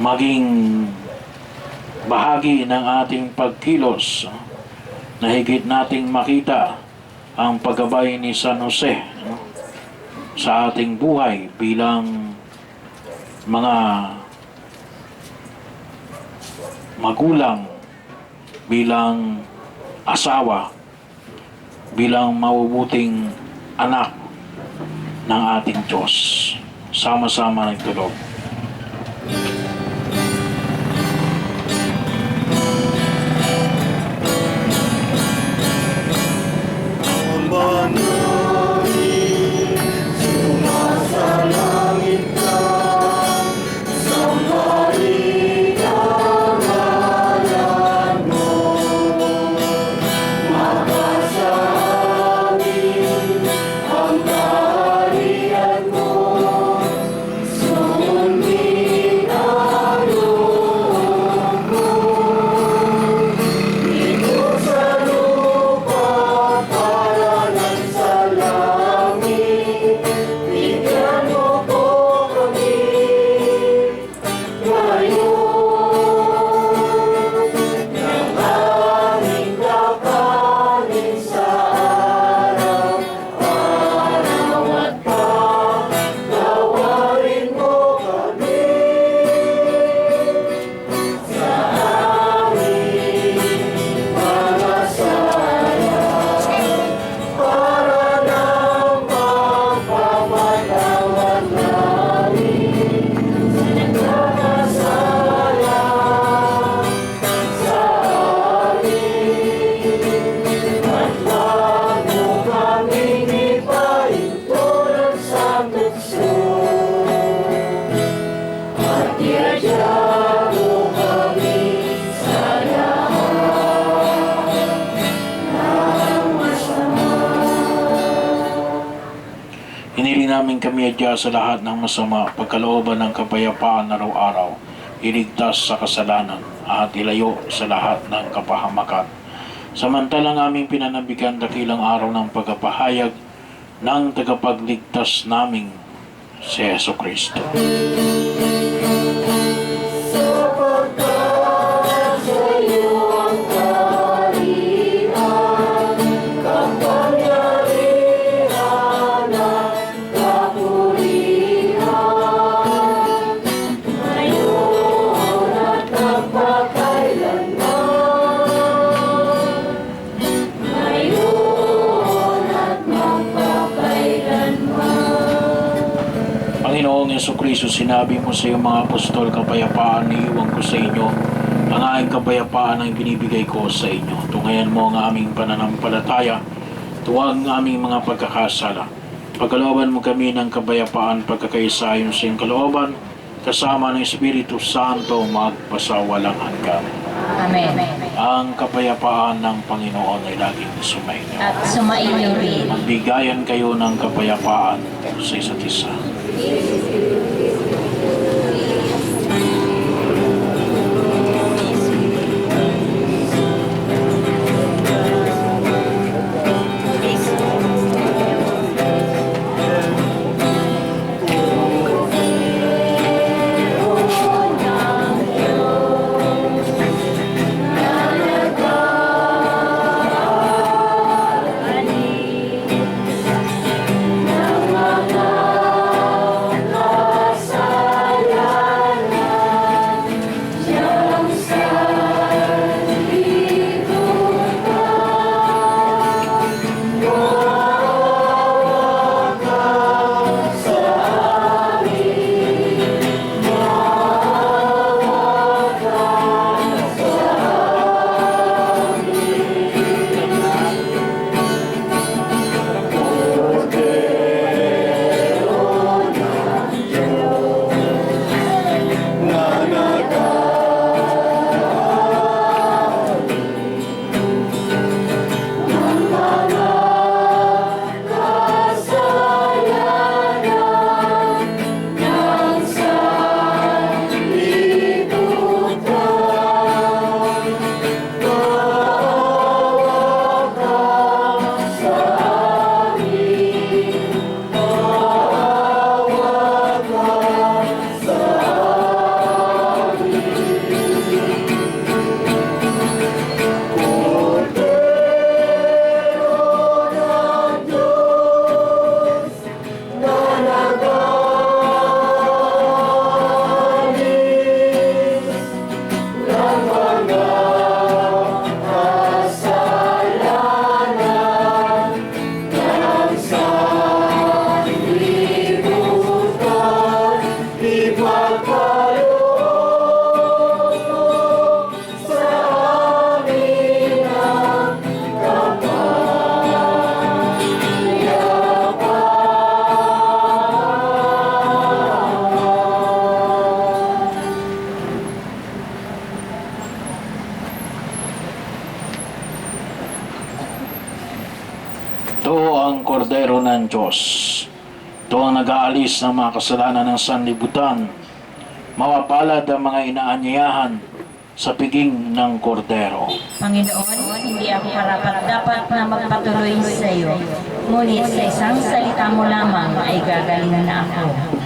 maging bahagi ng ating pagkilos na higit nating makita ang paggabay ni San Jose sa ating buhay bilang mga magulang, bilang asawa, bilang mabubuting anak ng ating Diyos. Sama-sama nagtulog. Hiniling namin kami adya sa lahat ng masama, pagkalooban ng kapayapaan araw-araw, iligtas sa kasalanan, at ilayo sa lahat ng kapahamakan. Samantalang aming pinanabigan dakilang araw ng pagkapahayag ng tagapagligtas naming si Yesu Kristo. Panginoong Jesucristo, sinabi mo sa iyong mga apostol, kapayapaan iiwan ko sa inyo, ang aking kapayapaan ang binibigay ko sa inyo. Tungayan mo ang aming pananampalataya, tuwag ang aming mga pagkakasala. Pagkalooban mo kami ng kapayapaan, pagkakaisa ayon sa iyong kalooban, kasama ng Espiritu Santo magpasawalang hanggan. Amen. Ang kapayapaan ng Panginoon ay laging sumainyo. At sumainyo rin. Magbigayan kayo ng kapayapaan sa isa't isa. ng Diyos. Ito ang nag-aalis ng mga kasalanan ng sanlibutan. Mapapalad ang mga inaanyayahan sa piging ng kordero. Panginoon, hindi ako karapat-dapat na magpatuloy sa iyo. Ngunit sa isang salita mo lamang ay gagaling na ako.